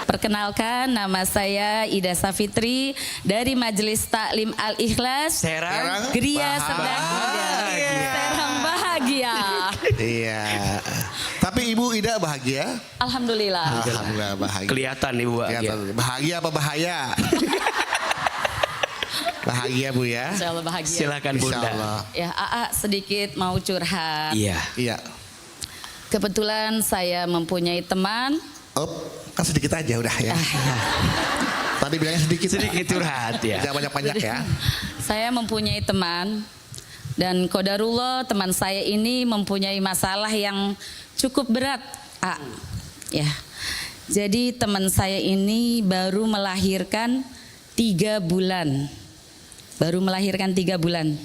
Perkenalkan, nama saya Ida Safitri dari Majelis Taklim Al-Ikhlas Serang Geria Serdang Serang Bahagia. Iya. Tapi Ibu Ida bahagia? Alhamdulillah. Alhamdulillah bahagia. Kelihatan Ibu bahagia. Kelihatan. Bahagia apa bahaya? Bahagia Bu ya. Insya Allah bahagia. Silakan Insya Bunda. Allah. Ya, AA sedikit mau curhat. Iya. Iya. Kebetulan saya mempunyai teman. Kan sedikit aja udah ya. Tadi bilangnya sedikit. Sedikit curhat ya. Jangan banyak-banyak ya. Saya mempunyai teman dan qadarullah teman saya ini mempunyai masalah yang cukup berat. Ya. Jadi teman saya ini baru melahirkan 3 bulan. Baru melahirkan 3 bulan.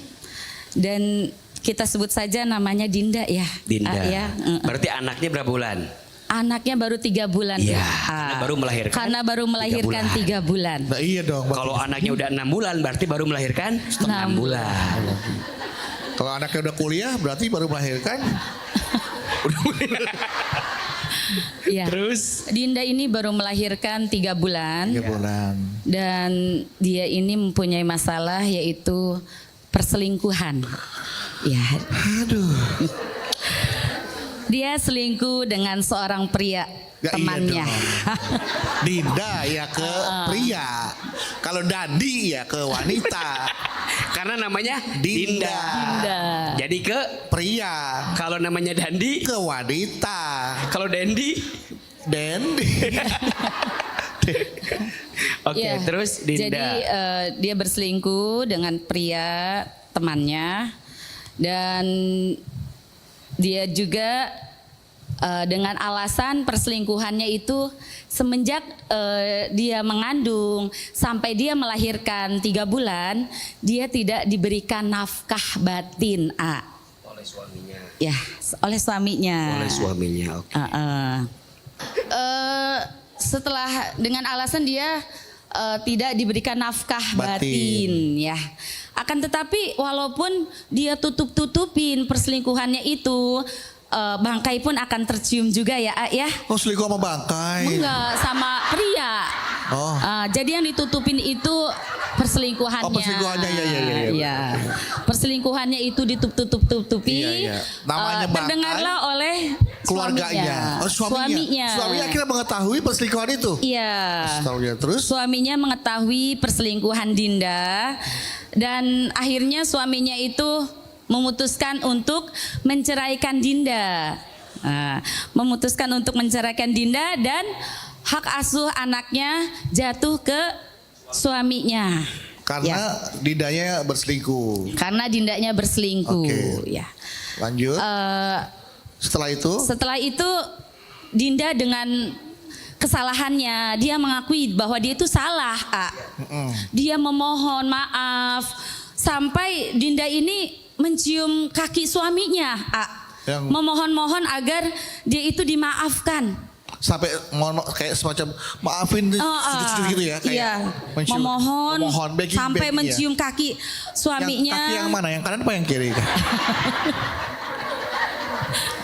Dan kita sebut saja namanya Dinda ya. Dinda. Ya. Berarti anaknya berapa bulan? Anaknya baru 3 bulan. Iya, Ya. karena baru melahirkan. Karena baru melahirkan 3 bulan. Nah, iya dong. Kalau anaknya udah 6 bulan berarti baru melahirkan 6 bulan. Kalau anaknya udah kuliah berarti baru melahirkan. Ya. Terus Dinda ini baru melahirkan 3 bulan. 3 bulan. Dan dia ini mempunyai masalah yaitu perselingkuhan. Ya. Aduh. Dia selingkuh dengan seorang pria Ya, temannya. iya Dinda ya ke pria. Kalau Dandi ya ke wanita. karena namanya Dinda. Dinda. Jadi ke Pria kalau namanya Dandi, ke wanita. kalau Dendi. Dendi. Oke, Ya. terus Dinda. Jadi dia berselingkuh dengan pria temannya dan dia juga dengan alasan perselingkuhannya itu semenjak dia mengandung sampai dia melahirkan 3 bulan, dia tidak diberikan nafkah batin, Oleh suaminya. ya, oleh suaminya. Oleh suaminya. Oke. Setelah dengan alasan dia tidak diberikan nafkah batin, ya. Akan tetapi walaupun dia tutupin perselingkuhannya itu, bangkai pun akan tercium juga ya, ya. Oh, selingkuh sama bangkai. Enggak, sama pria. Oh. Jadi yang ditutupin itu perselingkuhannya. Oh, perselingkuhannya, iya. Iya. Perselingkuhannya itu ditutup-tutupi. Iya. Namanya bangkai. Terdengarlah oleh Keluarganya. Oh, suaminya. Suaminya akhirnya mengetahui perselingkuhan itu. Iya. Tahunya terus. Suaminya mengetahui perselingkuhan Dinda dan akhirnya suaminya itu memutuskan untuk menceraikan Dinda. Memutuskan untuk menceraikan Dinda dan hak asuh anaknya jatuh ke suaminya. Karena Dindanya berselingkuh. Karena Dindanya berselingkuh. Oke. Ya. Lanjut. Setelah itu Dinda dengan kesalahannya dia mengakui bahwa dia itu salah. Dia memohon maaf sampai Dinda ini mencium kaki suaminya. Memohon-mohon agar dia itu dimaafkan. Sampai kayak semacam maafin sujud-sujud gitu ya, kayak iya. memohon sampai mencium kaki suaminya. Yang kaki yang mana? Yang kanan apa yang kiri?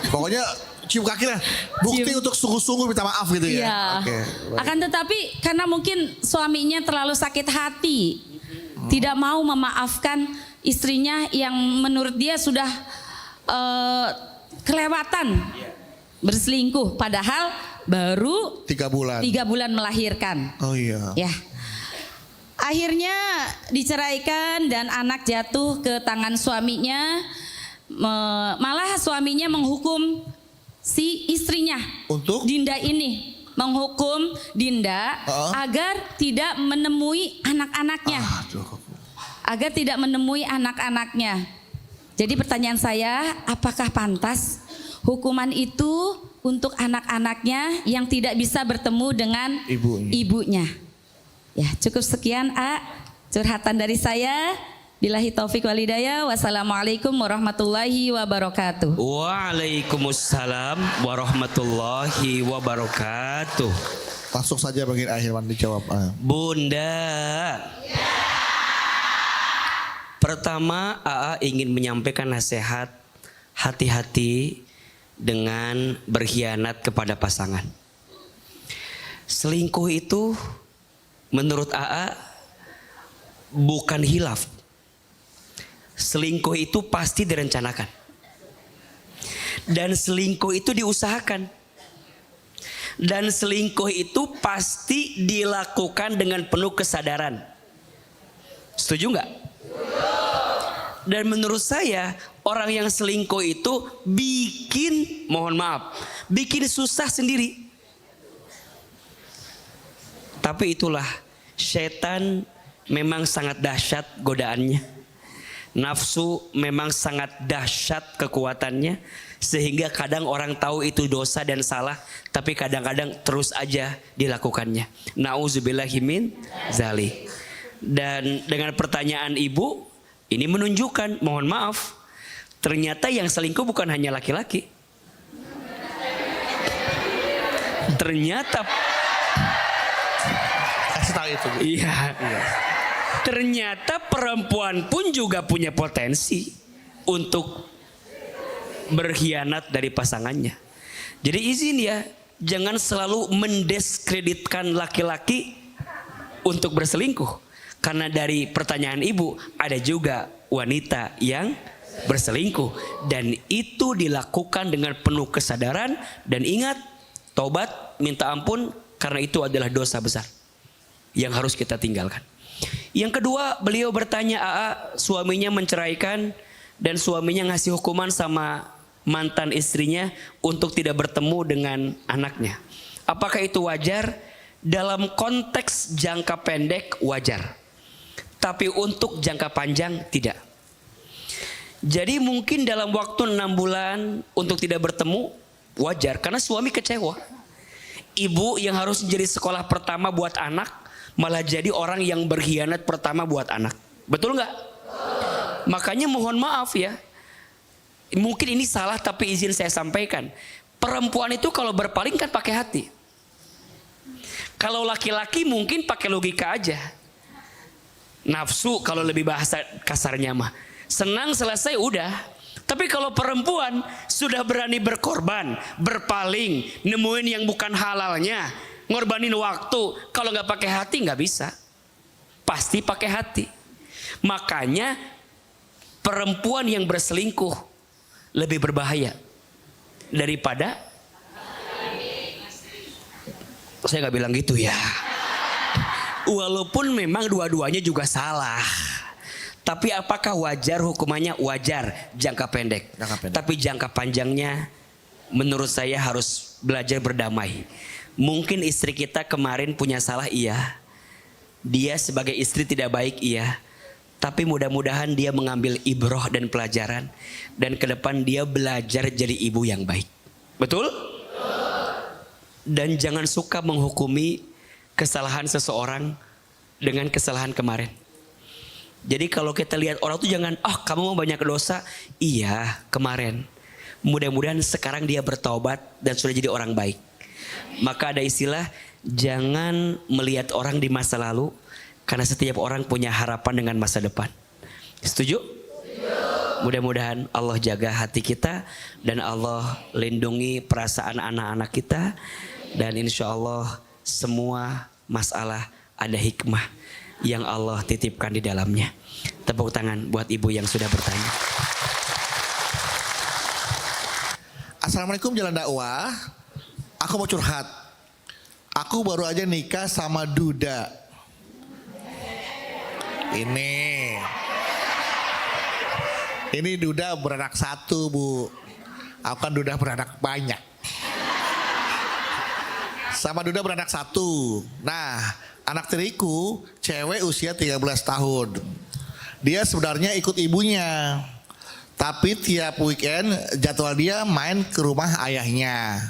Pokoknya cium kaki lah. Bukti untuk sungguh-sungguh minta maaf gitu ya. Iya. Oke. Akan tetapi karena mungkin suaminya terlalu sakit hati, tidak mau memaafkan istrinya yang menurut dia sudah kelewatan berselingkuh, padahal baru 3 bulan. 3 bulan melahirkan. Oh iya. Ya. Akhirnya diceraikan dan anak jatuh ke tangan suaminya. Malah suaminya menghukum si istrinya Untuk? Dinda ini, menghukum Dinda agar tidak menemui anak-anaknya. Agar tidak menemui anak-anaknya. Jadi pertanyaan saya, apakah pantas hukuman itu untuk anak-anaknya yang tidak bisa bertemu dengan ibunya? Ya, cukup sekian curhatan dari saya. Billahi taufik wal hidayah. Wassalamualaikum warahmatullahi wabarakatuh. Waalaikumsalam warahmatullahi wabarakatuh. Langsung saja bagian akhir dijawab. Bunda. Pertama, AA ingin menyampaikan nasihat hati-hati dengan berkhianat kepada pasangan. selingkuh itu menurut AA bukan hilaf. Selingkuh itu pasti direncanakan. Dan selingkuh itu diusahakan. Dan selingkuh itu pasti dilakukan dengan penuh kesadaran. Setuju nggak? Dan menurut saya orang yang selingkuh itu bikin, mohon maaf, bikin susah sendiri. Tapi itulah, setan memang sangat dahsyat godaannya. Nafsu memang sangat dahsyat kekuatannya, sehingga kadang orang tahu itu dosa dan salah, tapi kadang-kadang terus aja dilakukannya. Nauzubillahi min zalik. Dan dengan pertanyaan ibu, ini menunjukkan, mohon maaf, ternyata yang selingkuh bukan hanya laki-laki. Ternyata Kasih tahu itu. iya. Ternyata perempuan pun juga punya potensi untuk berkhianat dari pasangannya. Jadi izin ya, jangan selalu mendiskreditkan laki-laki untuk berselingkuh. Karena dari pertanyaan ibu, ada juga wanita yang berselingkuh. Dan itu dilakukan dengan penuh kesadaran. Dan ingat, tobat, minta ampun, karena itu adalah dosa besar yang harus kita tinggalkan. Yang kedua, beliau bertanya, AA suaminya menceraikan dan suaminya ngasih hukuman sama mantan istrinya untuk tidak bertemu dengan anaknya. Apakah itu wajar? Dalam konteks jangka pendek wajar, tapi untuk jangka panjang tidak. Jadi mungkin dalam waktu 6 bulan untuk tidak bertemu wajar, karena suami kecewa. Ibu yang harus jadi sekolah pertama buat anak malah jadi orang yang berkhianat pertama buat anak. Betul nggak? Makanya mohon maaf ya, mungkin ini salah tapi izin saya sampaikan. Perempuan itu kalau berpaling kan pakai hati. Kalau laki-laki mungkin pakai logika aja. Nafsu kalau lebih bahasa kasarnya mah. Senang selesai udah. Tapi kalau perempuan sudah berani berkorban, berpaling, nemuin yang bukan halalnya, ngorbanin waktu, kalau nggak pakai hati nggak bisa. Pasti pakai hati. Makanya perempuan yang berselingkuh lebih berbahaya daripada, saya nggak bilang gitu ya. Walaupun memang dua-duanya juga salah. Tapi apakah wajar hukumannya? Wajar jangka pendek. Tapi jangka panjangnya menurut saya harus belajar berdamai. Mungkin istri kita kemarin punya salah, iya. Dia sebagai istri tidak baik, iya. Tapi mudah-mudahan dia mengambil ibroh dan pelajaran. Dan ke depan dia belajar jadi ibu yang baik. Betul? Dan jangan suka menghukumi kesalahan seseorang dengan kesalahan kemarin. Jadi kalau kita lihat orang tuh jangan, kamu mau banyak dosa. Iya, kemarin. Mudah-mudahan sekarang dia bertaubat dan sudah jadi orang baik. Maka ada istilah, jangan melihat orang di masa lalu, karena setiap orang punya harapan dengan masa depan. Setuju? Mudah-mudahan Allah jaga hati kita dan Allah lindungi perasaan anak-anak kita. Dan insya Allah semua masalah ada hikmah yang Allah titipkan di dalamnya. Tepuk tangan buat ibu yang sudah bertanya. Assalamualaikum Jalan Dakwah. Aku mau curhat. Aku baru aja nikah sama Duda. Ini Duda beranak satu, Bu. Aku kan Duda beranak banyak. Sama Duda beranak satu. Nah, anak tiriku cewek usia 13 tahun. Dia sebenarnya ikut ibunya. Tapi tiap weekend jadwal dia main ke rumah ayahnya.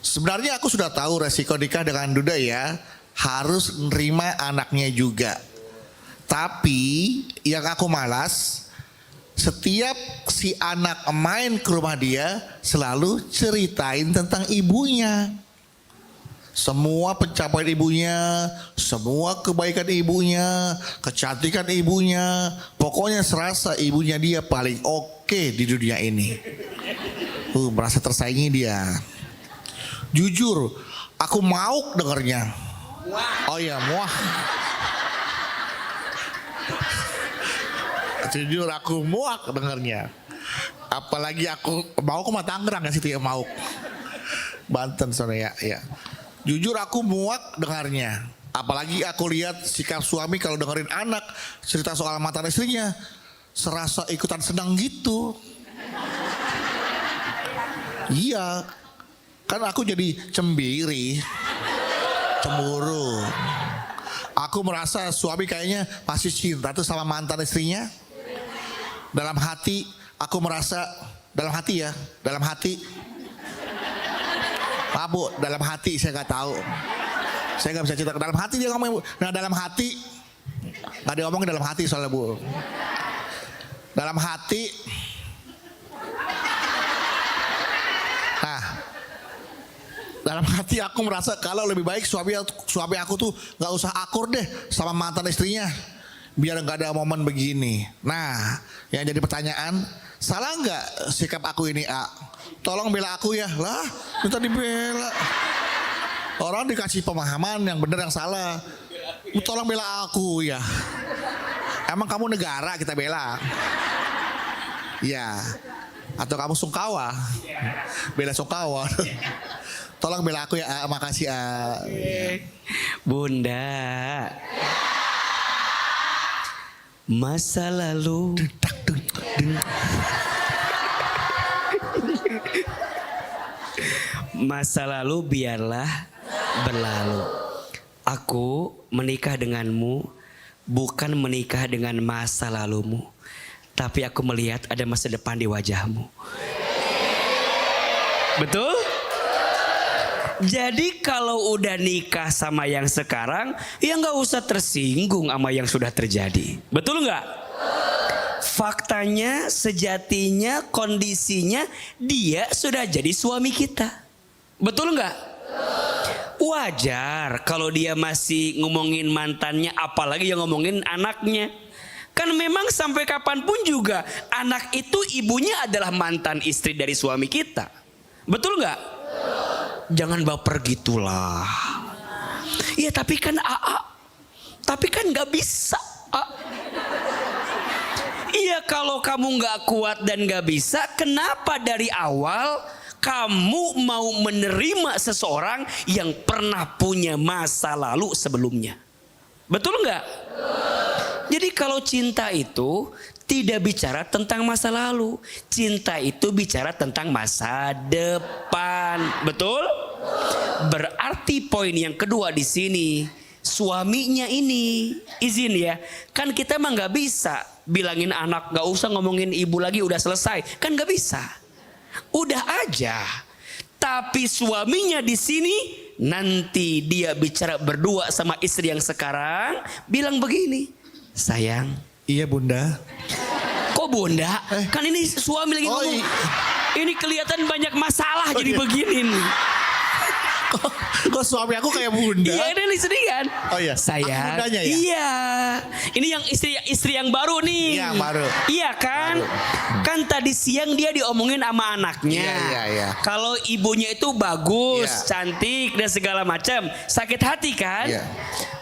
Sebenarnya aku sudah tahu resiko nikah dengan Duda ya. Harus nerima anaknya juga. Tapi yang aku malas, setiap si anak main ke rumah dia selalu ceritain tentang ibunya. Semua pencapaian ibunya, semua kebaikan ibunya, kecantikan ibunya. Pokoknya serasa ibunya dia paling oke di dunia ini. Merasa tersaingi dia. Jujur, aku mau dengernya. Oh iya, muah. Jujur aku muak dengernya. Apalagi aku mau ke Tangerang ya situ ya mau. Banten soalnya ya. Jujur aku muak dengarnya. Apalagi aku lihat sikap suami kalau dengerin anak cerita soal mantan istrinya, serasa ikutan senang gitu. Iya, kan aku jadi cembiri, cemburu. Aku merasa suami kayaknya masih cinta tuh sama mantan istrinya. Dalam hati aku merasa, dalam hati ya, dalam hati. Maaf Bu, dalam hati saya nggak tahu. Saya nggak bisa cerita ke dalam hati dia ngomong. Nah dalam hati nggak diomongin dalam hati soalnya Bu. Dalam hati. Nah, dalam hati aku merasa kalau lebih baik suami aku tuh nggak usah akur deh sama mantan istrinya, biar nggak ada momen begini. Nah, yang jadi pertanyaan, salah nggak sikap aku ini A? Tolong bela aku ya. Lah, minta dibela. Orang dikasih pemahaman yang benar yang salah. Tolong bela aku ya. Emang kamu negara kita bela? Ya. Atau kamu Sungkawa? Bela Sungkawa. Tolong bela aku ya, A. Makasih A. Bunda, masa lalu masa lalu biarlah berlalu. Aku menikah denganmu bukan menikah dengan masa lalumu, tapi aku melihat ada masa depan di wajahmu. Betul? Jadi kalau udah nikah sama yang sekarang, ya nggak usah tersinggung sama yang sudah terjadi. Betul nggak? Faktanya, sejatinya, kondisinya dia sudah jadi suami kita. Betul nggak? Wajar kalau dia masih ngomongin mantannya, apalagi yang ngomongin anaknya. Kan memang sampai kapanpun juga anak itu ibunya adalah mantan istri dari suami kita. Betul nggak? Jangan baper gitulah. Iya tapi kan tapi kan nggak bisa. Iya kalau kamu nggak kuat dan nggak bisa, kenapa dari awal kamu mau menerima seseorang yang pernah punya masa lalu sebelumnya? Betul nggak? Jadi kalau cinta itu tidak bicara tentang masa lalu, cinta itu bicara tentang masa depan. Betul? Berarti poin yang kedua di sini, suaminya ini izin ya. Kan kita mah nggak bisa bilangin anak nggak usah ngomongin ibu lagi, udah selesai. Kan nggak bisa. Udah aja. Tapi suaminya di sini nanti dia bicara berdua sama istri yang sekarang, bilang begini, sayang. Iya Bunda. Kok Bunda? Kan ini suami lagi ngomong. Ini kelihatan banyak masalah jadi begini nih. Kok suami aku kayak Bunda? Iya ini sini kan. Oh iya. Sayang. Bundanya ya? Iya. Ini yang istri yang baru nih. Iya baru. Iya kan? Baru. Kan tadi siang dia diomongin sama anaknya. Iya. Kalau ibunya itu bagus, iya, cantik dan segala macam, sakit hati kan? Iya.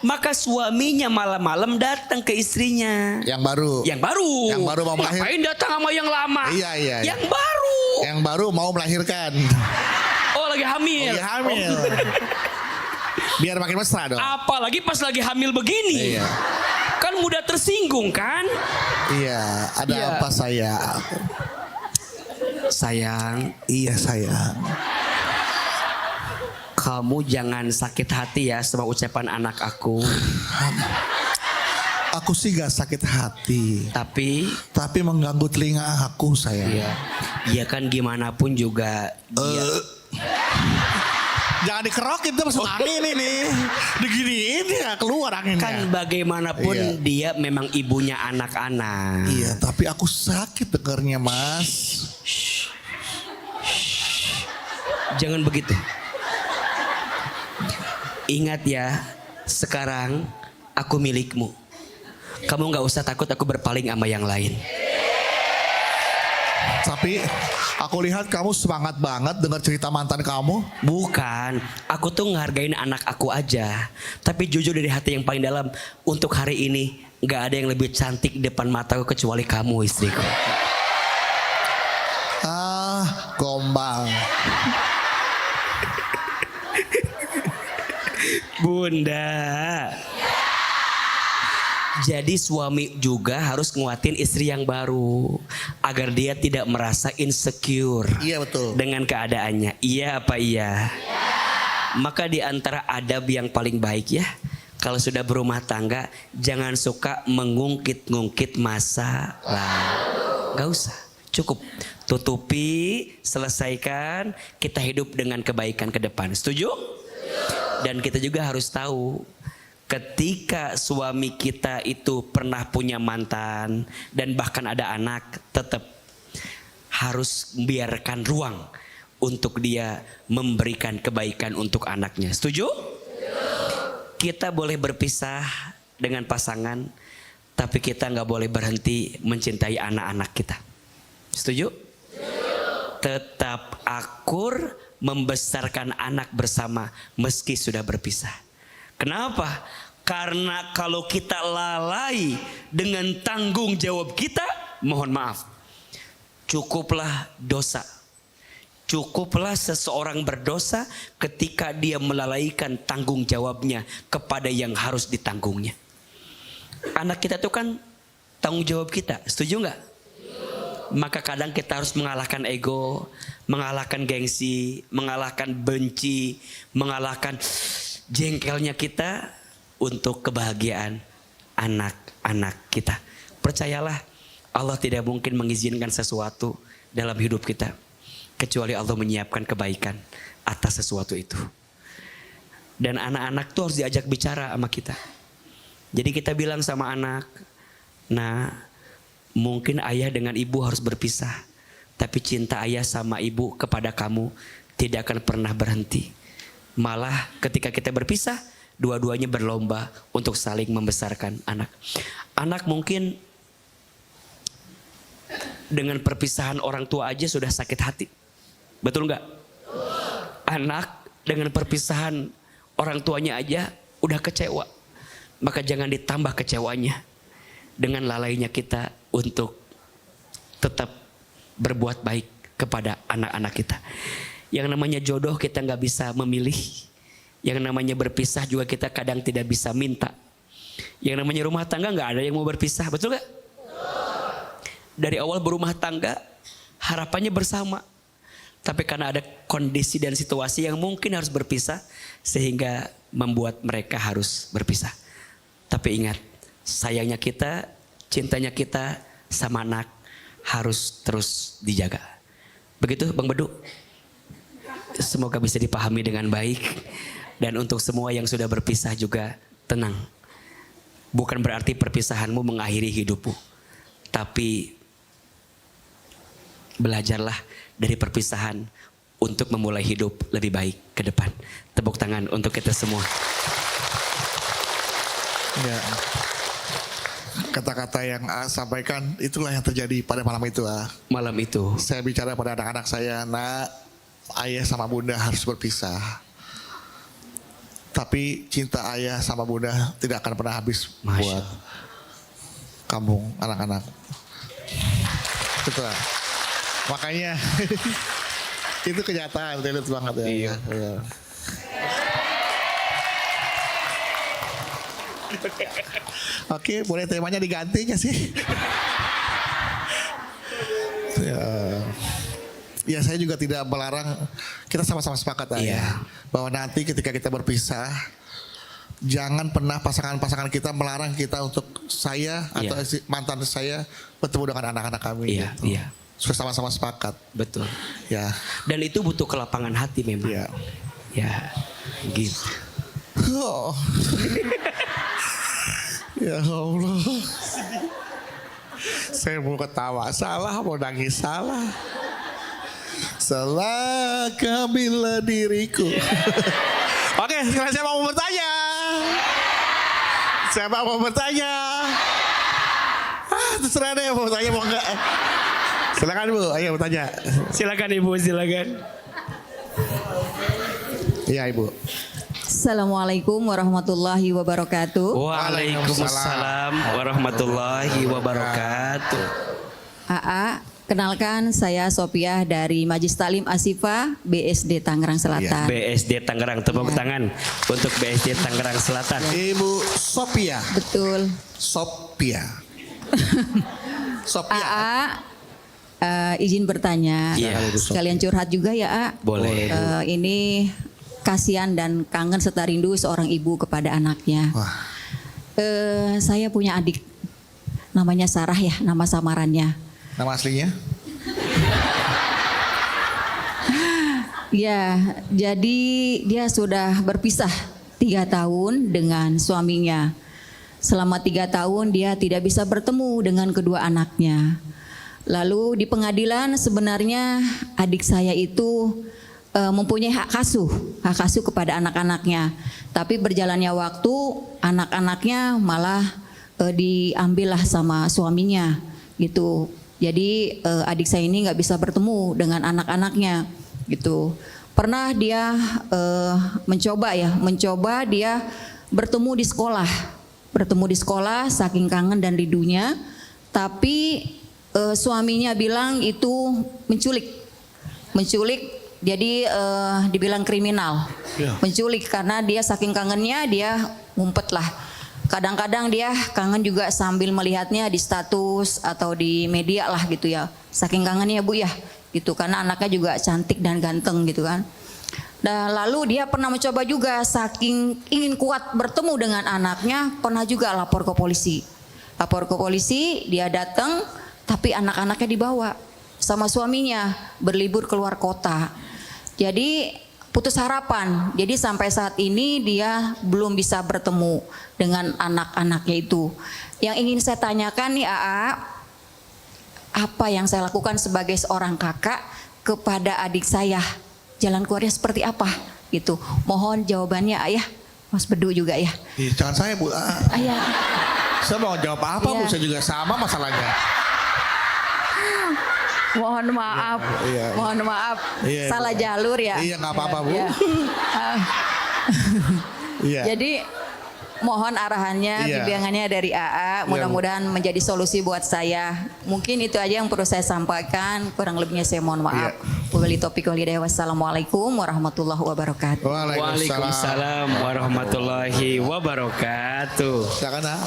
Maka suaminya malam-malam datang ke istrinya. Yang baru. Yang baru. Yang baru mau melahirkan. Ngapain datang sama yang lama? Iya. Yang baru. Yang baru mau melahirkan. Oh lagi hamil. Lagi hamil. Biar makin mesra dong. Apalagi pas lagi hamil begini. Iya. Kan mudah tersinggung kan? Iya. Ada Iya. apa saya? Sayang. Iya sayang. Kamu jangan sakit hati ya sama ucapan anak aku. Aku sih gak sakit hati. Tapi mengganggu telinga aku sayang. Iya kan gimana pun juga dia. Jangan dikerokin tuh masuk angin ini. Diginiin ya keluar anginnya. Kan bagaimanapun Iya. dia memang ibunya anak-anak. Iya tapi aku sakit dengarnya mas. Jangan begitu. Ingat ya, sekarang aku milikmu. Kamu gak usah takut aku berpaling sama yang lain. Tapi aku lihat kamu semangat banget dengar cerita mantan kamu. Bukan, aku tuh ngehargain anak aku aja. Tapi jujur dari hati yang paling dalam, untuk hari ini gak ada yang lebih cantik di depan mataku kecuali kamu, istriku. Ah, gombal. Bunda. Jadi suami juga harus nguatin istri yang baru agar dia tidak merasa insecure. Iya betul. Dengan keadaannya. Iya apa iya? Maka di antara adab yang paling baik ya, kalau sudah berumah tangga jangan suka mengungkit-ngungkit masa lalu. Gak usah, cukup tutupi, selesaikan, kita hidup dengan kebaikan ke depan. Setuju? Dan kita juga harus tahu, ketika suami kita itu pernah punya mantan dan bahkan ada anak, tetap harus biarkan ruang untuk dia memberikan kebaikan untuk anaknya. Setuju? Kita boleh berpisah dengan pasangan, tapi kita nggak boleh berhenti mencintai anak-anak kita. Setuju? Tetap akur membesarkan anak bersama meski sudah berpisah. Kenapa? Karena kalau kita lalai dengan tanggung jawab kita, mohon maaf, cukuplah dosa. Cukuplah seseorang berdosa ketika dia melalaikan tanggung jawabnya kepada yang harus ditanggungnya. Anak kita itu kan tanggung jawab kita, setuju nggak? Maka kadang kita harus mengalahkan ego, mengalahkan gengsi, mengalahkan benci, mengalahkan jengkelnya kita untuk kebahagiaan anak-anak kita. Percayalah, Allah tidak mungkin mengizinkan sesuatu dalam hidup kita kecuali Allah menyiapkan kebaikan atas sesuatu itu. Dan anak-anak tuh harus diajak bicara sama kita. Jadi kita bilang sama anak, nah mungkin ayah dengan ibu harus berpisah, tapi cinta ayah sama ibu kepada kamu tidak akan pernah berhenti. Malah ketika kita berpisah, dua-duanya berlomba untuk saling membesarkan anak. Anak mungkin dengan perpisahan orang tua aja sudah sakit hati. Betul nggak? Anak dengan perpisahan orang tuanya aja udah kecewa. Maka jangan ditambah kecewanya dengan lalainya kita untuk tetap berbuat baik kepada anak-anak kita. Yang namanya jodoh kita nggak bisa memilih. Yang namanya berpisah juga kita kadang tidak bisa minta. Yang namanya rumah tangga nggak ada yang mau berpisah, betul nggak? Dari awal berumah tangga harapannya bersama, tapi karena ada kondisi dan situasi yang mungkin harus berpisah sehingga membuat mereka harus berpisah. Tapi ingat, sayangnya kita, cintanya kita sama anak harus terus dijaga. Begitu Bang Bedu? Semoga bisa dipahami dengan baik. Dan untuk semua yang sudah berpisah juga tenang. Bukan berarti perpisahanmu mengakhiri hidupmu. Tapi belajarlah dari perpisahan untuk memulai hidup lebih baik ke depan. Tepuk tangan untuk kita semua. Ya. Kata-kata yang sampaikan itulah yang terjadi pada malam itu. Malam itu Saya bicara pada anak-anak saya, nak, ayah sama bunda harus berpisah. Tapi cinta ayah sama bunda tidak akan pernah habis buat kamu anak-anak. Betul. Makanya itu kenyataan, relate banget ya. Iya. Ya. Oke, boleh temanya diganti nggak sih? Ya, saya juga tidak melarang. Kita sama-sama sepakat ya, bahwa nanti ketika kita berpisah, jangan pernah pasangan-pasangan kita melarang kita untuk saya atau mantan saya bertemu dengan anak-anak kami. Iya, gitu. iya. Sudah sama-sama sepakat. Betul. Ya. Dan itu butuh kelapangan hati memang. Ya. Ya, gitu. Oh. Ya Allah. Saya mau ketawa salah, mau nangis salah. Salah kamilah diriku. Oke, sekarang saya mau bertanya. Siapa mau bertanya? Terserah deh mau bertanya mau enggak. Silakan Bu, ayo bertanya. Silakan Ibu, silakan. Iya Ibu. Assalamualaikum warahmatullahi wabarakatuh. Waalaikumsalam warahmatullahi wabarakatuh. AA, kenalkan saya Sopiah dari Majlis Taklim Asifah BSD Tangerang Selatan. BSD Tangerang, tepuk tangan untuk BSD Tangerang Selatan. Ibu Sophia. Betul. Sophia. Sophia. AA, izin bertanya. Iya. Sekalian curhat juga ya, A. Boleh. Ini kasihan dan kangen serta rindu seorang ibu kepada anaknya. Wah. Saya punya adik namanya Sarah ya, nama samarannya. Nama aslinya? Ya, jadi dia sudah berpisah 3 tahun dengan suaminya. Selama 3 tahun dia tidak bisa bertemu dengan kedua anaknya. Lalu di pengadilan sebenarnya adik saya itu mempunyai hak asuh kepada anak-anaknya. Tapi berjalannya waktu, anak-anaknya malah diambillah sama suaminya, gitu. Jadi adik saya ini nggak bisa bertemu dengan anak-anaknya, gitu. Pernah dia mencoba dia bertemu di sekolah, saking kangen dan rindunya. Tapi suaminya bilang itu menculik. Jadi dibilang kriminal, menculik karena dia saking kangennya dia ngumpet lah. Kadang-kadang dia kangen juga sambil melihatnya di status atau di media lah gitu ya. Saking kangennya Bu ya, gitu karena anaknya juga cantik dan ganteng gitu kan. Dan lalu dia pernah mencoba juga saking ingin kuat bertemu dengan anaknya, pernah juga lapor ke polisi. Dia datang, tapi anak-anaknya dibawa sama suaminya berlibur keluar kota. Jadi putus harapan. Jadi sampai saat ini dia belum bisa bertemu dengan anak-anaknya itu. Yang ingin saya tanyakan nih AA, apa yang saya lakukan sebagai seorang kakak kepada adik saya? Jalan keluarnya seperti apa? Gitu. Mohon jawabannya Ayah. Mas Bedu juga ya. Jangan saya Bu. Ayah. Saya mau jawab apa Bu? Iya. Saya juga sama masalahnya. Mohon maaf, Iya. mohon maaf, Iya, salah Bu. jalur ya. Iya, nggak apa-apa, Bu. Iya. Iya. Jadi mohon arahannya, Iya. bimbingannya dari AA. Mudah-mudahan menjadi solusi buat saya. Mungkin itu aja yang perlu saya sampaikan. Kurang lebihnya saya mohon maaf. Wabillahi taufiq wal hidayah. Wassalamualaikum warahmatullahi wabarakatuh. Waalaikumsalam warahmatullahi wabarakatuh. Silakan.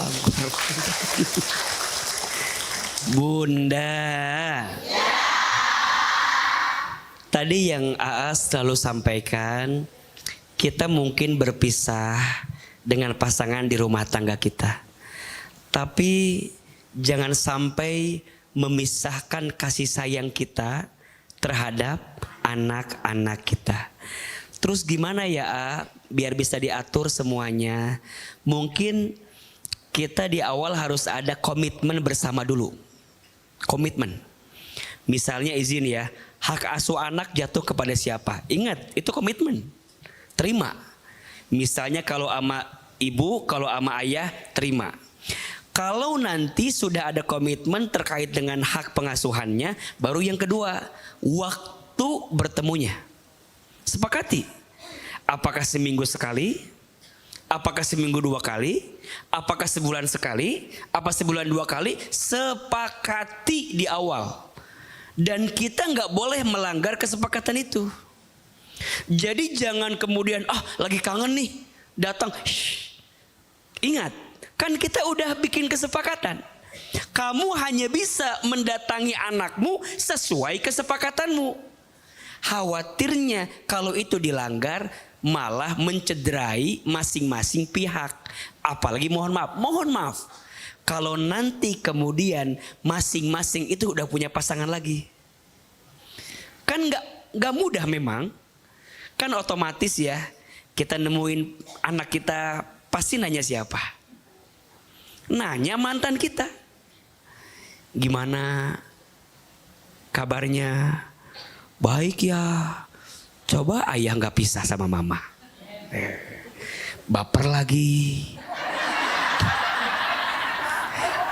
Bunda. Tadi yang AA selalu sampaikan, kita mungkin berpisah dengan pasangan di rumah tangga kita. Tapi jangan sampai memisahkan kasih sayang kita terhadap anak-anak kita. Terus gimana ya A, biar bisa diatur semuanya? Mungkin kita di awal harus ada komitmen bersama dulu. Komitmen. Misalnya izin ya, hak asuh anak jatuh kepada siapa? Ingat, itu komitmen. Terima. Misalnya kalau ama ibu, kalau ama ayah, terima. Kalau nanti sudah ada komitmen terkait dengan hak pengasuhannya, baru yang kedua, waktu bertemunya. Sepakati. Apakah seminggu sekali? Apakah seminggu 2 kali? Apakah sebulan sekali? Apa sebulan 2 kali? Sepakati di awal. Dan kita nggak boleh melanggar kesepakatan itu. Jadi jangan kemudian lagi kangen nih datang. Ingat, kan kita udah bikin kesepakatan. Kamu hanya bisa mendatangi anakmu sesuai kesepakatanmu. Khawatirnya kalau itu dilanggar malah mencederai masing-masing pihak. Apalagi mohon maaf. Kalau nanti kemudian masing-masing itu udah punya pasangan lagi. Kan nggak mudah memang. Kan otomatis ya kita nemuin anak kita pasti nanya siapa? Nanya mantan kita. Gimana kabarnya? Baik ya. Coba ayah nggak pisah sama mama. Baper lagi.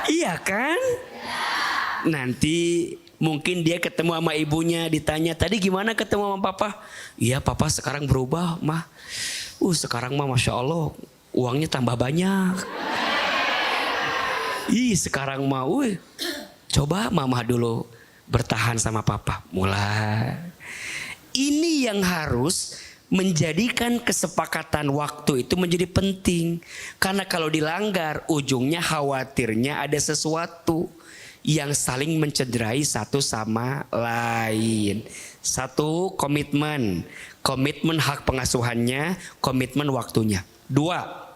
Iya kan? Nanti Mungkin dia ketemu sama ibunya, ditanya, tadi gimana ketemu sama papa? Iya papa sekarang berubah mah. Sekarang mah Masya Allah uangnya tambah banyak. Sekarang mah coba mama dulu bertahan sama papa. Mulai. Ini yang harus menjadikan kesepakatan waktu itu menjadi penting. Karena kalau dilanggar ujungnya khawatirnya ada sesuatu yang saling mencederai satu sama lain. Satu, komitmen. Komitmen hak pengasuhannya, komitmen waktunya. Dua,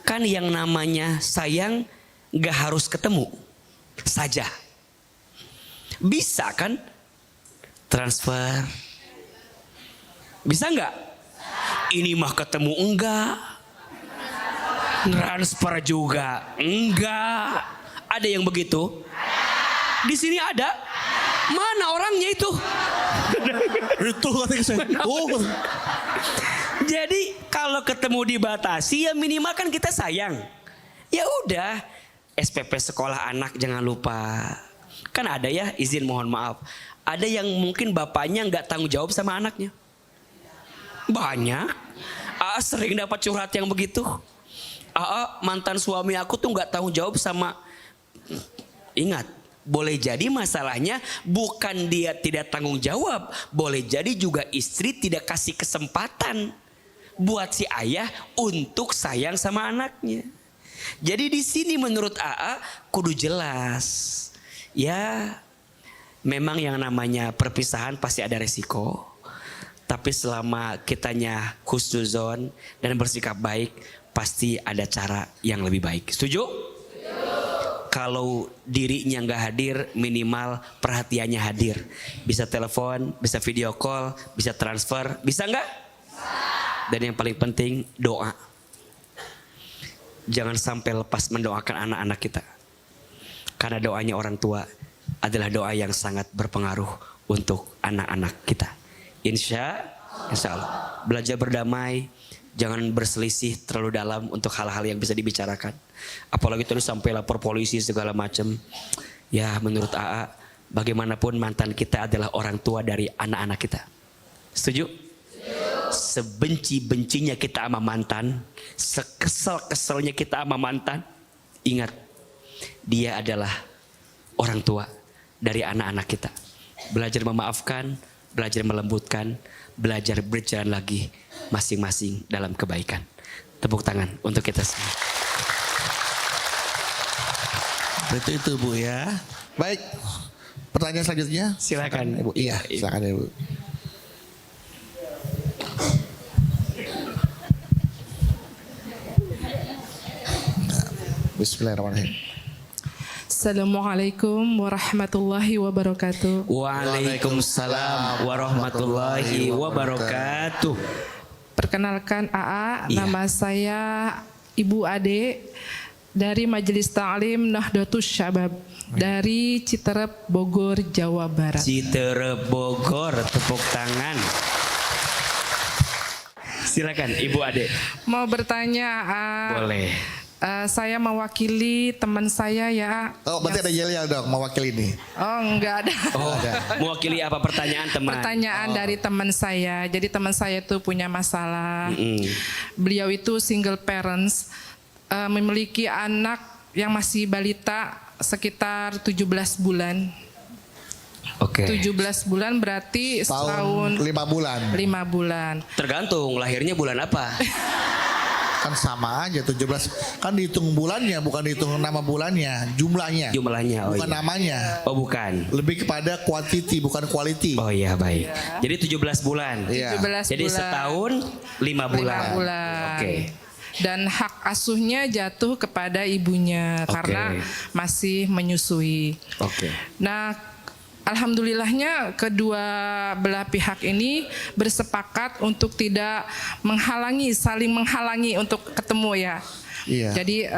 kan yang namanya sayang gak harus ketemu saja. Bisa kan transfer? Bisa nggak? Ini mah ketemu enggak? Transfer juga enggak? Ada yang begitu? Di sini ada? Mana orangnya itu? Itu katanya saya. Jadi kalau ketemu dibatasi ya minimal kan kita sayang. Ya udah, SPP sekolah anak jangan lupa. Kan ada ya, izin mohon maaf. Ada yang mungkin bapaknya nggak tanggung jawab sama anaknya. Banyak. Sering dapat curhat yang begitu. Mantan suami aku tuh nggak tanggung jawab sama. Ingat, boleh jadi masalahnya bukan dia tidak tanggung jawab, boleh jadi juga istri tidak kasih kesempatan buat si ayah untuk sayang sama anaknya. Jadi di sini menurut AA kudu jelas. Ya, memang yang namanya perpisahan pasti ada resiko. Tapi selama kitanya husnuzon dan bersikap baik, pasti ada cara yang lebih baik. Setuju? Kalau dirinya nggak hadir, minimal perhatiannya hadir. Bisa telepon, bisa video call, bisa transfer, bisa nggak? Dan yang paling penting doa. Jangan sampai lepas mendoakan anak-anak kita. Karena doanya orang tua adalah doa yang sangat berpengaruh untuk anak-anak kita. Insya Allah. Belajar berdamai. Jangan berselisih terlalu dalam untuk hal-hal yang bisa dibicarakan. Apalagi terus sampai lapor polisi segala macam. Ya menurut AA, bagaimanapun mantan kita adalah orang tua dari anak-anak kita. Setuju? Sebenci-bencinya kita sama mantan, sekesal-kesalnya kita sama mantan, ingat, dia adalah orang tua dari anak-anak kita. Belajar memaafkan, belajar melembutkan, belajar berjalan lagi masing-masing dalam kebaikan. Tepuk tangan untuk kita semua. Itu Bu ya. Baik. Pertanyaan selanjutnya. Silakan Ibu. Iya, silakan Ibu. Bismillahirrahmanirrahim. Assalamualaikum warahmatullahi wabarakatuh. Waalaikumsalam warahmatullahi wabarakatuh. Perkenalkan AA, Iya. nama saya Ibu Ade dari Majelis Ta'lim Nahdlatus Syabab dari Citerep, Bogor, Jawa Barat. Citerep Bogor, tepuk tangan. Silakan Ibu Ade. Mau bertanya AA, Boleh. Saya mewakili teman saya ya. Oh, berarti ada Yelial dong mewakili ini. Oh, enggak ada. Oh, mewakili apa pertanyaan teman? Pertanyaan dari teman saya. Jadi teman saya itu punya masalah. Beliau itu single parents, memiliki anak yang masih balita sekitar 17 bulan. Oke. 17 bulan berarti setahun 5 bulan. 5 bulan. Tergantung lahirnya bulan apa. Kan sama aja 17. Kan dihitung bulannya, bukan dihitung nama bulannya, jumlahnya. Jumlahnya. Oh Bukan iya. namanya. Oh bukan. Lebih kepada quantity bukan quality. Oh iya baik. Jadi 17 bulan. Iya. 17 Jadi bulan. setahun 5 bulan. 5 bulan. Oke. Dan hak asuhnya jatuh kepada ibunya Oke. karena masih menyusui. Oke. Nah, alhamdulillahnya kedua belah pihak ini bersepakat untuk tidak saling menghalangi untuk ketemu ya. Iya. Jadi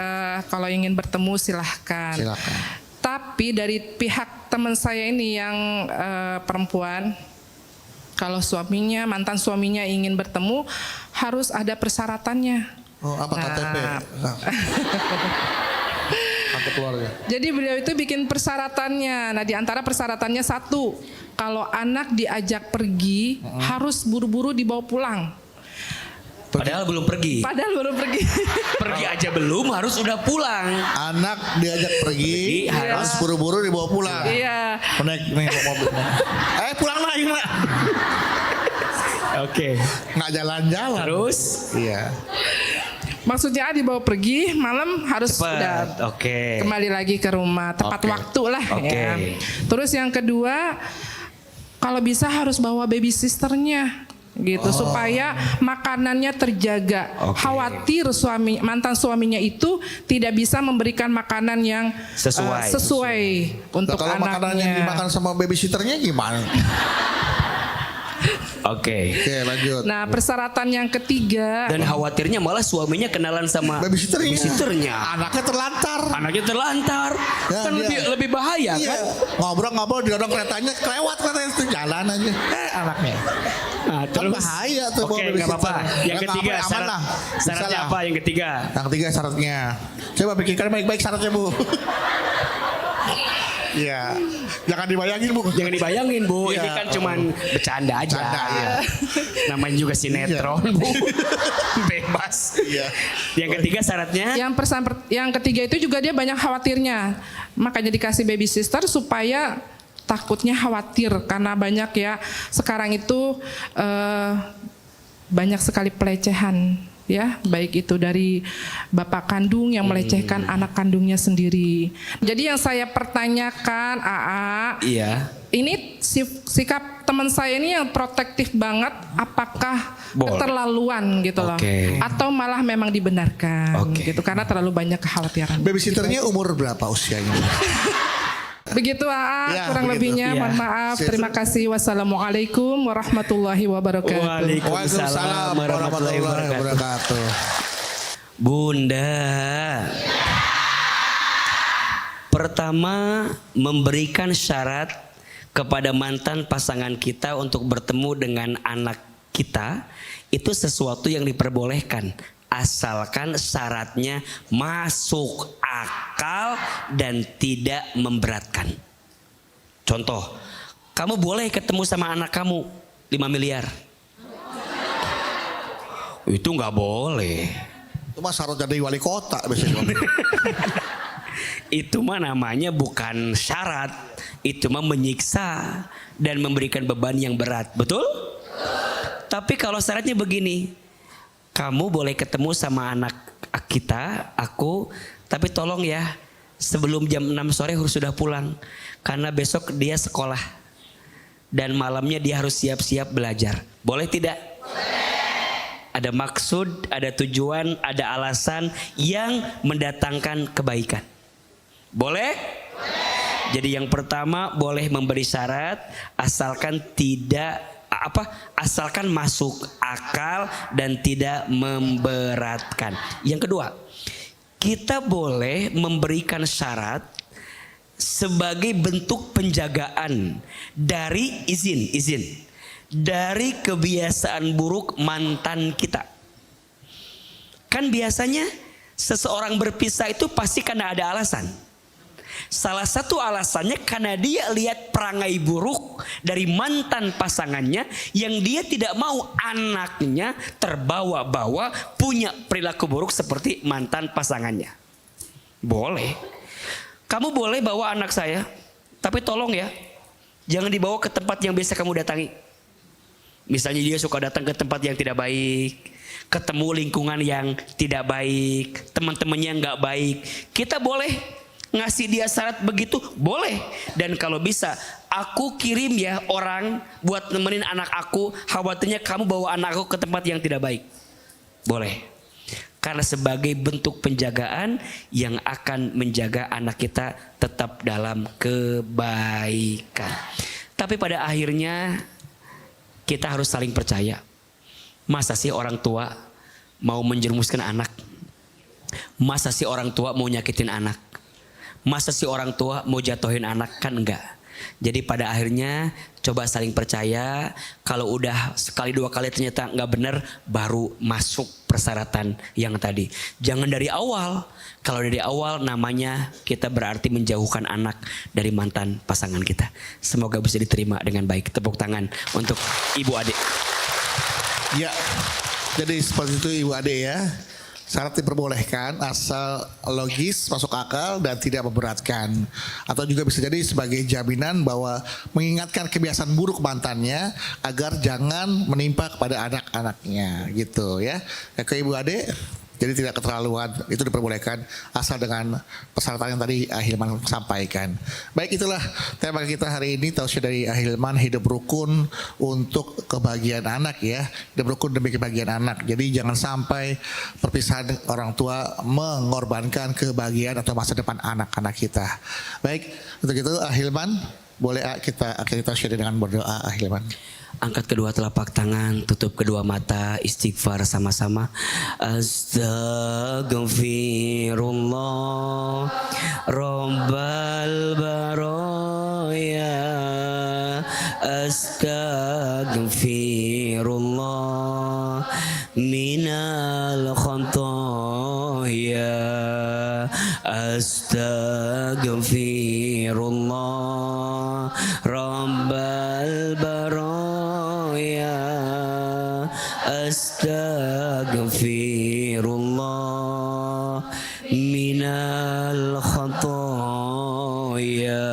kalau ingin bertemu silahkan. Silakan. Tapi dari pihak teman saya ini yang perempuan, kalau mantan suaminya ingin bertemu harus ada persyaratannya. Oh, apa KTP? Nah. ke keluarga. Jadi beliau itu bikin persyaratannya. Nah, di antara persyaratannya satu, kalau anak diajak pergi harus buru-buru dibawa pulang. Padahal belum pergi. Padahal baru pergi. Pergi aja belum, harus udah pulang. Anak diajak pergi, harus buru-buru dibawa pulang. Iya. Naik nih mobil. Pulang lagi nak. Oke. Nggak jalan-jalan. Terus? Iya. Maksudnya dibawa pergi, malam harus Cepat. udah Oke. kembali lagi ke rumah tepat Oke. waktu lah. Oke. Ya. Terus yang kedua, kalau bisa harus bawa baby sisternya gitu supaya makanannya terjaga. Oke. Khawatir mantan suaminya itu tidak bisa memberikan makanan yang Sesuai. untuk Nah, kalau makanan yang anaknya. dimakan sama babysitternya gimana? Oke. Oke, lanjut. Nah, persyaratan yang ketiga, Dan khawatirnya malah suaminya kenalan sama babysitternya. Anaknya terlantar. Anaknya terlantar. Ya, Kan dia- lebih bahaya Iya. kan? Ngobrol-ngobrol di dorong keretanya, kelewat katanya itu jalan aja. Anaknya. Nah, Kan bahaya tuh Oke, bawa nggak apa-apa. babysitter. Yang Nggak ketiga, apa-apa, aman lah. syaratnya Bisa lah. apa? Yang ketiga. Yang ketiga syaratnya. Coba pikirkan baik-baik syaratnya, Bu. Iya. Jangan dibayangin, Bu. Jangan dibayangin, Bu. Iya. Ini kan cuman bercanda aja. Bercanda, iya. Namanya juga sinetron, Bu. Bebas. Iya. Yang ketiga syaratnya. yang ketiga itu juga dia banyak khawatirnya. Makanya dikasih baby sister supaya takutnya khawatir karena banyak ya sekarang itu banyak sekali pelecehan ya, baik itu dari bapak kandung yang melecehkan anak kandungnya sendiri. Jadi yang saya pertanyakan, AA, Iya. ini sikap teman saya ini yang protektif banget, apakah Boleh. keterlaluan gitu loh, Oke. atau malah memang dibenarkan Oke. gitu karena terlalu banyak kekhawatiran. Babysitternya umur berapa usianya? Begitu AA, Ya, kurang begitu. lebihnya Ya. mohon maaf. Siap. Terima kasih. Wassalamualaikum warahmatullahi wabarakatuh. Waalaikumsalam warahmatullahi wabarakatuh. Bunda. Pertama, memberikan syarat kepada mantan pasangan kita untuk bertemu dengan anak kita itu sesuatu yang diperbolehkan asalkan syaratnya masuk akal dan tidak memberatkan. Contoh, kamu boleh ketemu sama anak kamu 5 miliar. Itu nggak boleh. Itu mah syarat jadi wali kota biasanya. Itu mah namanya bukan syarat, itu mah menyiksa dan memberikan beban yang berat, betul? Tapi kalau syaratnya begini, kamu boleh ketemu sama anak kita, aku, tapi tolong ya sebelum jam 6 sore harus sudah pulang karena besok dia sekolah dan malamnya dia harus siap-siap belajar. Boleh tidak? Ada maksud, ada tujuan, ada alasan yang mendatangkan kebaikan. Boleh? Jadi yang pertama boleh memberi syarat asalkan asalkan masuk akal dan tidak memberatkan. Yang kedua, kita boleh memberikan syarat sebagai bentuk penjagaan dari izin dari kebiasaan buruk mantan kita. Kan biasanya seseorang berpisah itu pasti karena ada alasan. Salah satu alasannya karena dia lihat perangai buruk dari mantan pasangannya yang dia tidak mau anaknya terbawa-bawa punya perilaku buruk seperti mantan pasangannya. Boleh. Kamu boleh bawa anak saya, tapi tolong ya, jangan dibawa ke tempat yang biasa kamu datangi. Misalnya dia suka datang ke tempat yang tidak baik, ketemu lingkungan yang tidak baik, teman-temannya yang nggak baik. Kita boleh ngasih dia syarat begitu, boleh. Dan kalau bisa, aku kirim ya orang buat nemenin anak aku, khawatirnya kamu bawa anak aku ke tempat yang tidak baik. Boleh. Karena sebagai bentuk penjagaan yang akan menjaga anak kita tetap dalam kebaikan. Tapi pada akhirnya kita harus saling percaya. Masa sih orang tua mau menjerumuskan anak? Masa sih orang tua mau nyakitin anak? Masa sih orang tua mau jatuhin anak? Kan enggak. Jadi pada akhirnya coba saling percaya. Kalau udah sekali dua kali ternyata nggak benar, baru masuk persyaratan yang tadi. Jangan dari awal. Kalau dari awal namanya kita berarti menjauhkan anak dari mantan pasangan kita. Semoga bisa diterima dengan baik. Tepuk tangan untuk ibu adik. Ya, jadi seperti itu ibu adik ya. Syarat diperbolehkan asal logis, masuk akal dan tidak memberatkan. Atau juga bisa jadi sebagai jaminan bahwa mengingatkan kebiasaan buruk mantannya agar jangan menimpa kepada anak-anaknya gitu ya. Ke ibu adik. Jadi tidak keterlaluan, itu diperbolehkan asal dengan persyaratan yang tadi Ahilman sampaikan. Baik, itulah tema kita hari ini, tausiah dari Ahilman, hidup rukun untuk kebahagiaan anak ya. Hidup rukun demi kebahagiaan anak. Jadi jangan sampai perpisahan orang tua mengorbankan kebahagiaan atau masa depan anak-anak kita. Baik, untuk itu Ahilman, boleh kita akhiri tausiah dengan berdoa Ahilman. Angkat kedua telapak tangan, tutup kedua mata, istighfar sama-sama. Astaghfirullah Rabbal baraya. Astaghfirullah minal khantaya. Astaghfirullah Rabbal baraya. Astaghfirullah minal khantaya.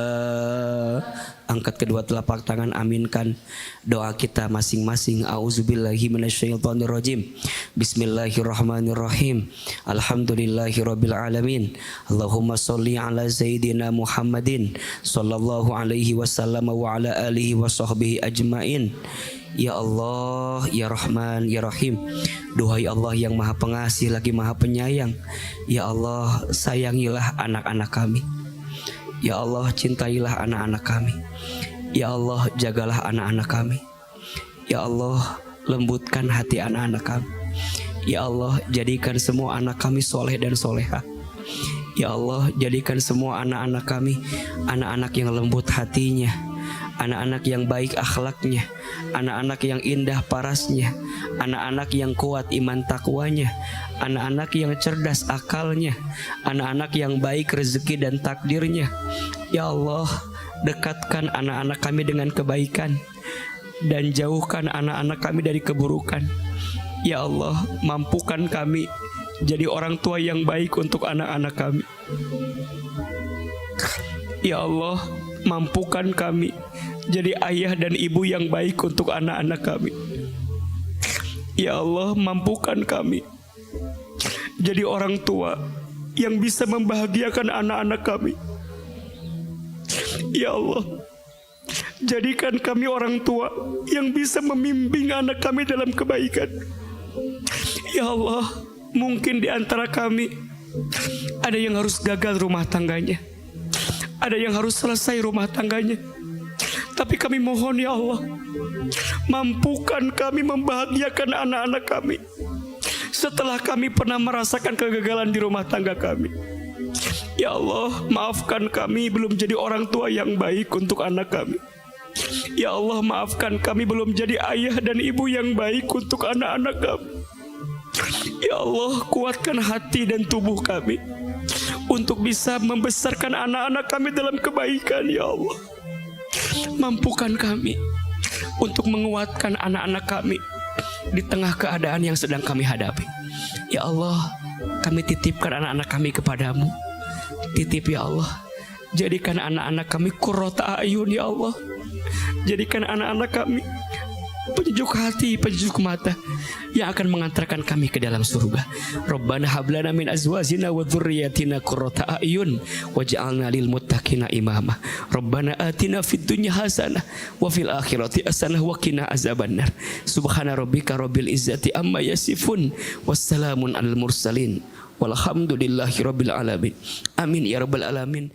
Angkat kedua telapak tangan, aminkan doa kita masing-masing. A'udzubillahi minasyaitonirrajim. Bismillahirrahmanirrahim. Alhamdulillahirabbil alamin. Allahumma sholli ala sayyidina Muhammadin sallallahu alaihi wasallam wa ala alihi wa sahbihi ajmain. Ya Allah, ya Rahman, ya Rahim. Duhai Allah yang Maha Pengasih lagi Maha Penyayang. Ya Allah, sayangilah anak-anak kami. Ya Allah, cintailah anak-anak kami. Ya Allah, jagalah anak-anak kami. Ya Allah, lembutkan hati anak-anak kami. Ya Allah, jadikan semua anak kami soleh dan soleha. Ya Allah, jadikan semua anak-anak kami anak-anak yang lembut hatinya, anak-anak yang baik akhlaknya, anak-anak yang indah parasnya, anak-anak yang kuat iman takwanya, anak-anak yang cerdas akalnya, anak-anak yang baik rezeki dan takdirnya. Ya Allah, dekatkan anak-anak kami dengan kebaikan dan jauhkan anak-anak kami dari keburukan. Ya Allah, mampukan kami jadi orang tua yang baik untuk anak-anak kami. Ya Allah, mampukan kami jadi ayah dan ibu yang baik untuk anak-anak kami. Ya Allah, mampukan kami jadi orang tua yang bisa membahagiakan anak-anak kami. Ya Allah, jadikan kami orang tua yang bisa membimbing anak kami dalam kebaikan. Ya Allah, mungkin di antara kami ada yang harus gagal rumah tangganya, ada yang harus selesai rumah tangganya. Tapi kami mohon ya Allah, mampukan kami membahagiakan anak-anak kami setelah kami pernah merasakan kegagalan di rumah tangga kami. Ya Allah, maafkan kami belum jadi orang tua yang baik untuk anak kami. Ya Allah, maafkan kami belum jadi ayah dan ibu yang baik untuk anak-anak kami. Ya Allah, kuatkan hati dan tubuh kami untuk bisa membesarkan anak-anak kami dalam kebaikan. Ya Allah, mampukan kami untuk menguatkan anak-anak kami di tengah keadaan yang sedang kami hadapi. Ya Allah, kami titipkan anak-anak kami kepadamu. Titip ya Allah, jadikan anak-anak kami qurrata ayun ya Allah. Jadikan anak-anak kami penyejuk hati, penyejuk mata yang akan mengantarkan kami ke dalam surga. Rabbana hablana min azwajina wa dzurriyyatina qurrata a'yun waj'alna lil muttaqina imama. Rabbana atina fid dunya hasanah wa fil akhirati hasanah wa qina azabannar. Subhana rabbika rabbil izzati amma yasifun wassalamun alal mursalin walhamdulillahi rabbil alamin. Amin ya rabbal alamin.